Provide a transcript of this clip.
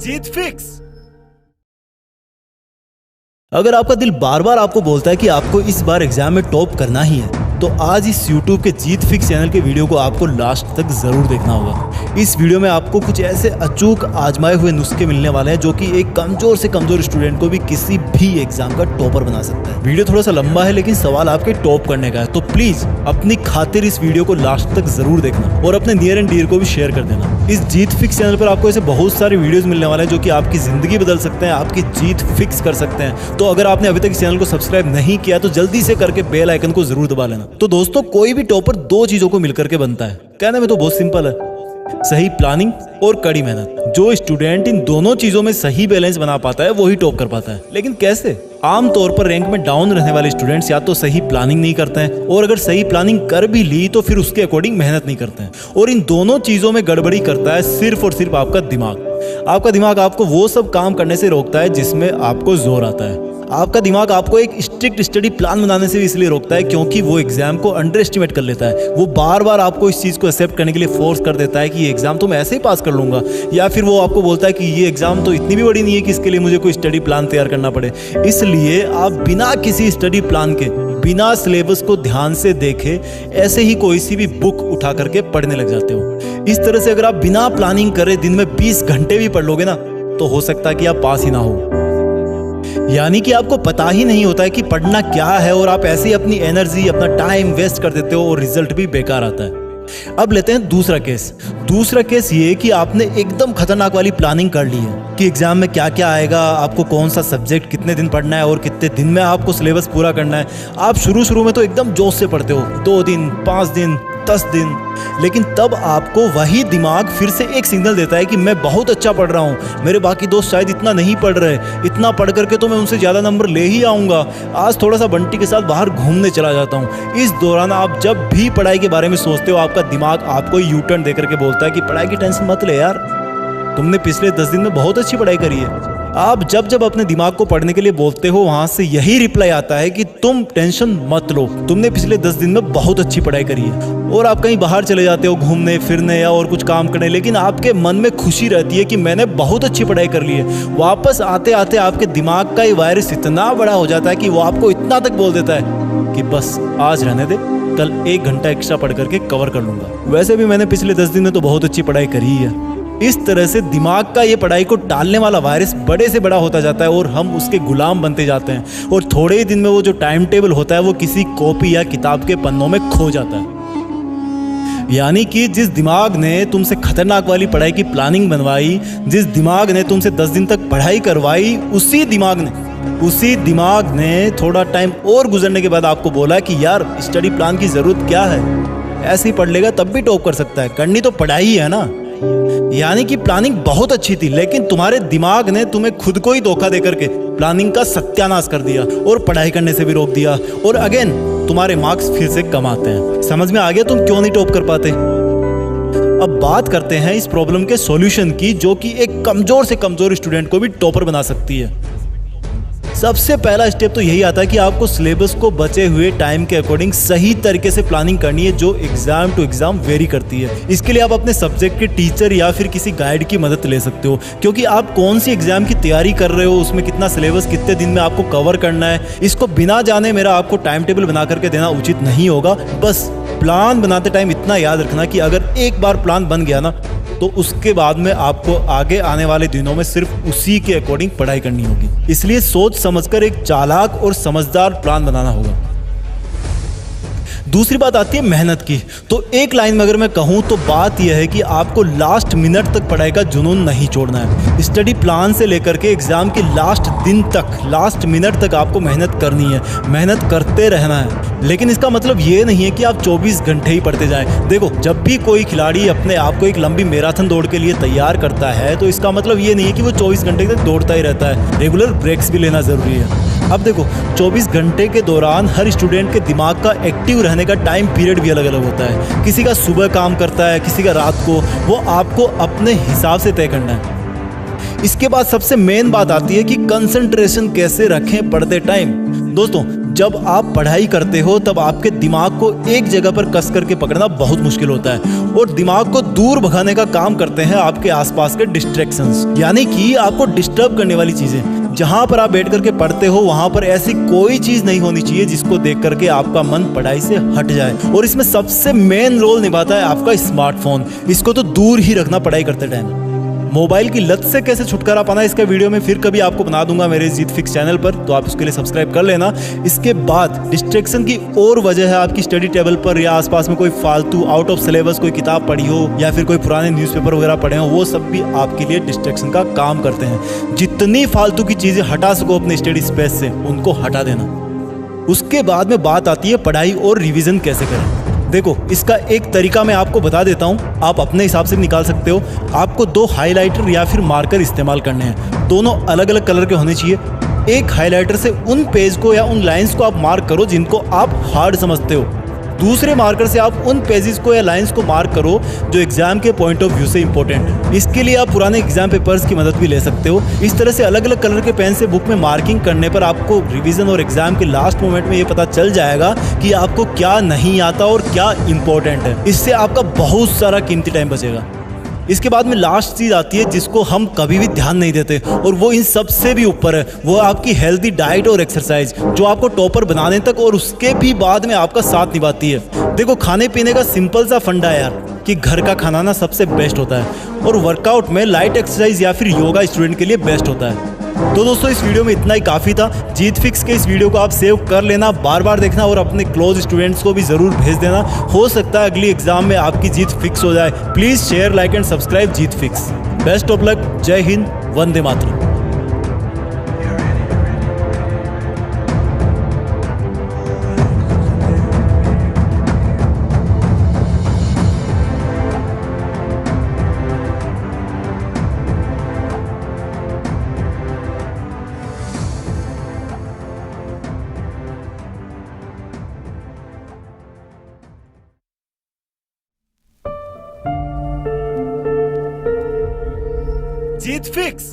जीत fix. अगर आपका दिल बार बार आपको बोलता है कि आपको इस बार एग्जाम में टॉप करना ही है, तो आज इस YouTube के जीत फिक्स चैनल के वीडियो को आपको लास्ट तक जरूर देखना होगा। इस वीडियो में आपको कुछ ऐसे अचूक आजमाए हुए नुस्खे मिलने वाले हैं जो कि एक कमजोर से कमजोर स्टूडेंट को भी किसी भी एग्जाम का टॉपर बना सकता है। वीडियो थोड़ा सा लंबा है लेकिन सवाल आपके टॉप करने का है, तो प्लीज अपनी खातिर इस वीडियो को लास्ट तक जरूर देखना और अपने नियर एंड डियर को भी शेयर कर देना। इस जीत फिक्स चैनल पर आपको ऐसे बहुत सारे वीडियोस मिलने वाले हैं जो कि आपकी जिंदगी बदल सकते हैं, आपकी जीत फिक्स कर सकते हैं। तो अगर आपने अभी तक इस चैनल को सब्सक्राइब नहीं किया तो जल्दी से करके बेल आइकन को जरूर दबा लेना। तो दोस्तों, कोई भी टॉपर दो चीजों को मिलकर के बनता है। कहने में तो बहुत सिंपल है, सही प्लानिंग और कड़ी मेहनत। जो स्टूडेंट इन दोनों चीजों में सही बैलेंस बना पाता है वही टॉप कर पाता है। लेकिन कैसे? आमतौर पर रैंक में डाउन रहने वाले स्टूडेंट्स या तो सही प्लानिंग नहीं करते हैं, और अगर सही प्लानिंग कर भी ली तो फिर उसके अकॉर्डिंग मेहनत नहीं करते हैं। और इन दोनों चीजों में गड़बड़ी करता है सिर्फ और सिर्फ आपका दिमाग। आपका दिमाग आपको वो सब काम करने से रोकता है जिसमें आपको जोर आता है। आपका दिमाग आपको एक स्ट्रिक्ट स्टडी प्लान बनाने से भी इसलिए रोकता है क्योंकि वो एग्जाम को अंडर एस्टिमेट कर लेता है। वो बार बार आपको इस चीज़ को एक्सेप्ट करने के लिए फोर्स कर देता है कि ये एग्जाम तो मैं ऐसे ही पास कर लूंगा, या फिर वो आपको बोलता है कि ये एग्जाम तो इतनी भी बड़ी नहीं है कि इसके लिए मुझे कोई स्टडी प्लान तैयार करना पड़े। इसलिए आप बिना किसी स्टडी प्लान के, बिना सिलेबस को ध्यान से देखे ऐसे ही कोई सी भी बुक उठा करके पढ़ने लग जाते हो। इस तरह से अगर आप बिना प्लानिंग करे दिन में 20 घंटे भी पढ़ लोगे ना, तो हो सकता है कि आप पास ही ना हो। यानी कि आपको पता ही नहीं होता है कि पढ़ना क्या है, और आप ऐसे ही अपनी एनर्जी, अपना टाइम वेस्ट कर देते हो और रिजल्ट भी बेकार आता है। अब लेते हैं दूसरा केस। दूसरा केस ये कि आपने एकदम खतरनाक वाली प्लानिंग कर ली है कि एग्जाम में क्या क्या आएगा, आपको कौन सा सब्जेक्ट कितने दिन पढ़ना है और कितने दिन में आपको सिलेबस पूरा करना है। आप शुरू में तो एकदम जोश से पढ़ते हो, 2 दिन, 5 दिन, 10 दिन, लेकिन तब आपको वही दिमाग फिर से एक सिग्नल देता है कि मैं बहुत अच्छा पढ़ रहा हूँ, मेरे बाकी दोस्त शायद इतना नहीं पढ़ रहे, इतना पढ़ करके तो मैं उनसे ज़्यादा नंबर ले ही आऊँगा, आज थोड़ा सा बंटी के साथ बाहर घूमने चला जाता हूँ। इस दौरान आप जब भी पढ़ाई के बारे में सोचते हो, आपका दिमाग आपको यू टर्न दे करके बोलता है कि पढ़ाई की टेंशन मत ले यार, तुमने पिछले 10 दिन में बहुत अच्छी पढ़ाई करी है। आप जब अपने दिमाग को पढ़ने के लिए बोलते हो, वहां से यही रिप्लाई आता है कि तुम टेंशन मत लो, तुमने पिछले 10 दिन में बहुत अच्छी पढ़ाई करी है। और आप कहीं बाहर चले जाते हो घूमने फिरने या और कुछ काम करने, लेकिन आपके मन में खुशी रहती है कि मैंने बहुत अच्छी पढ़ाई कर ली है। वापस आते आते आपके दिमाग का ये वायरस इतना बड़ा हो जाता है कि वो आपको इतना तक बोल देता है कि बस आज रहने दे, कल 1 घंटा एक्स्ट्रा पढ़ करके कवर कर लूंगा, वैसे भी मैंने पिछले 10 दिन में तो बहुत अच्छी पढ़ाई करी ही है। इस तरह से दिमाग का ये पढ़ाई को टालने वाला वायरस बड़े से बड़ा होता जाता है और हम उसके गुलाम बनते जाते हैं, और थोड़े ही दिन में वो जो टाइम टेबल होता है वो किसी कॉपी या किताब के पन्नों में खो जाता है। यानी कि जिस दिमाग ने तुमसे खतरनाक वाली पढ़ाई की प्लानिंग बनवाई, जिस दिमाग ने तुमसे 10 दिन तक पढ़ाई करवाई, उसी दिमाग ने थोड़ा टाइम और गुजरने के बाद आपको बोला कि यार स्टडी प्लान की जरूरत क्या है, ऐसे ही पढ़ लेगा तब भी टॉप कर सकता है, करनी तो पढ़ाई है ना। यानी कि प्लानिंग बहुत अच्छी थी, लेकिन तुम्हारे दिमाग ने तुम्हें खुद को ही धोखा देकर के प्लानिंग का सत्यानाश कर दिया और पढ़ाई करने से भी रोक दिया, और अगेन तुम्हारे मार्क्स फिर से कम आते हैं। समझ में आ गया तुम क्यों नहीं टॉप कर पाते? अब बात करते हैं इस प्रॉब्लम के सॉल्यूशन की, जो कि एक कमजोर से कमजोर स्टूडेंट को भी टॉपर बना सकती है। सबसे पहला स्टेप तो यही आता है कि आपको सिलेबस को बचे हुए टाइम के अकॉर्डिंग सही तरीके से प्लानिंग करनी है, जो एग्जाम टू एग्जाम वेरी करती है। इसके लिए आप अपने सब्जेक्ट के टीचर या फिर किसी गाइड की मदद ले सकते हो, क्योंकि आप कौन सी एग्जाम की तैयारी कर रहे हो, उसमें कितना सिलेबस कितने दिन में आपको कवर करना है, इसको बिना जाने मेरा आपको टाइम टेबल बना करके देना उचित नहीं होगा। बस प्लान बनाते टाइम इतना याद रखना कि अगर एक बार प्लान बन गया ना, तो उसके बाद में आपको आगे आने वाले दिनों में सिर्फ उसी के अकॉर्डिंग पढ़ाई करनी होगी। इसलिए सोच समझकर एक चालाक और समझदार प्लान बनाना होगा। दूसरी बात आती है मेहनत की। तो एक लाइन में अगर मैं कहूँ तो बात यह है कि आपको लास्ट मिनट तक पढ़ाई का जुनून नहीं छोड़ना है। स्टडी प्लान से लेकर के एग्जाम के लास्ट दिन तक, लास्ट मिनट तक आपको मेहनत करनी है, मेहनत करते रहना है। लेकिन इसका मतलब ये नहीं है कि आप 24 घंटे ही पढ़ते जाएं। देखो, जब भी कोई खिलाड़ी अपने आप को एक लंबी मैराथन दौड़ के लिए तैयार करता है तो इसका मतलब ये नहीं है कि वो 24 घंटे तक दौड़ता ही रहता है, रेगुलर ब्रेक्स भी लेना ज़रूरी है। अब देखो, 24 घंटे के दौरान हर स्टूडेंट के दिमाग का एक्टिव रहने का टाइम पीरियड भी अलग अलग होता है। किसी का सुबह काम करता है, किसी का रात को, वो आपको अपने हिसाब से तय करना है। इसके बाद सबसे मेन बात आती है कि कंसंट्रेशन कैसे रखें पढ़ते टाइम। दोस्तों, जब आप पढ़ाई करते हो तब आपके दिमाग को एक जगह पर कस करके पकड़ना बहुत मुश्किल होता है और दिमाग को दूर भगाने का काम करते हैं आपके आसपास के डिस्ट्रैक्शंस, यानी कि आपको डिस्टर्ब करने वाली चीजें। जहां पर आप बैठ करके पढ़ते हो वहां पर ऐसी कोई चीज नहीं होनी चाहिए जिसको देख करके आपका मन पढ़ाई से हट जाए। और इसमें सबसे मेन रोल निभाता है आपका स्मार्टफोन। इसको तो दूर ही रखना पढ़ाई करते टाइम। मोबाइल की लत से कैसे छुटकारा पाना, इसका वीडियो मैं फिर कभी आपको बना दूंगा मेरे जीत फिक्स चैनल पर, तो आप उसके लिए सब्सक्राइब कर लेना। इसके बाद डिस्ट्रैक्शन की और वजह है आपकी स्टडी टेबल पर या आसपास में कोई फालतू आउट ऑफ सिलेबस कोई किताब पढ़ी हो या फिर कोई पुराने न्यूज़पेपर वगैरह पढ़े हो, वो सब भी आपके लिए डिस्ट्रैक्शन का काम करते हैं। जितनी फालतू की चीजें हटा सको अपने स्टडी स्पेस से उनको हटा देना। उसके बाद में बात आती है पढ़ाई और रिविजन कैसे करें। देखो, इसका एक तरीका मैं आपको बता देता हूँ, आप अपने हिसाब से निकाल सकते हो। आपको 2 हाइलाइटर या फिर मार्कर इस्तेमाल करने हैं। दोनों अलग अलग कलर के होने चाहिए। एक हाइलाइटर से उन पेज को या उन लाइंस को आप मार्क करो जिनको आप हार्ड समझते हो। दूसरे मार्कर से आप उन पेजेस को या लाइंस को मार्क करो जो एग्जाम के पॉइंट ऑफ व्यू से इंपॉर्टेंट है। इसके लिए आप पुराने एग्जाम पेपर्स की मदद भी ले सकते हो। इस तरह से अलग अलग कलर के पेन से बुक में मार्किंग करने पर आपको रिवीजन और एग्जाम के लास्ट मोमेंट में ये पता चल जाएगा कि आपको क्या नहीं आता और क्या इंपॉर्टेंट है। इससे आपका बहुत सारा कीमती टाइम बचेगा। इसके बाद में लास्ट चीज आती है जिसको हम कभी भी ध्यान नहीं देते और वो इन सबसे भी ऊपर है, वो आपकी हेल्दी डाइट और एक्सरसाइज, जो आपको टॉपर बनाने तक और उसके भी बाद में आपका साथ निभाती है। देखो, खाने पीने का सिंपल सा फंडा है यार कि घर का खाना ना सबसे बेस्ट होता है और वर्कआउट में लाइट एक्सरसाइज या फिर योगा स्टूडेंट के लिए बेस्ट होता है। तो दोस्तों, इस वीडियो में इतना ही काफ़ी था। जीत फिक्स के इस वीडियो को आप सेव कर लेना, बार बार देखना और अपने क्लोज स्टूडेंट्स को भी ज़रूर भेज देना। हो सकता है अगली एग्जाम में आपकी जीत फिक्स हो जाए। Please share, like and subscribe Jeet fix. Best of luck. जय हिंद, वंदे मातरम। जीत फिक्स।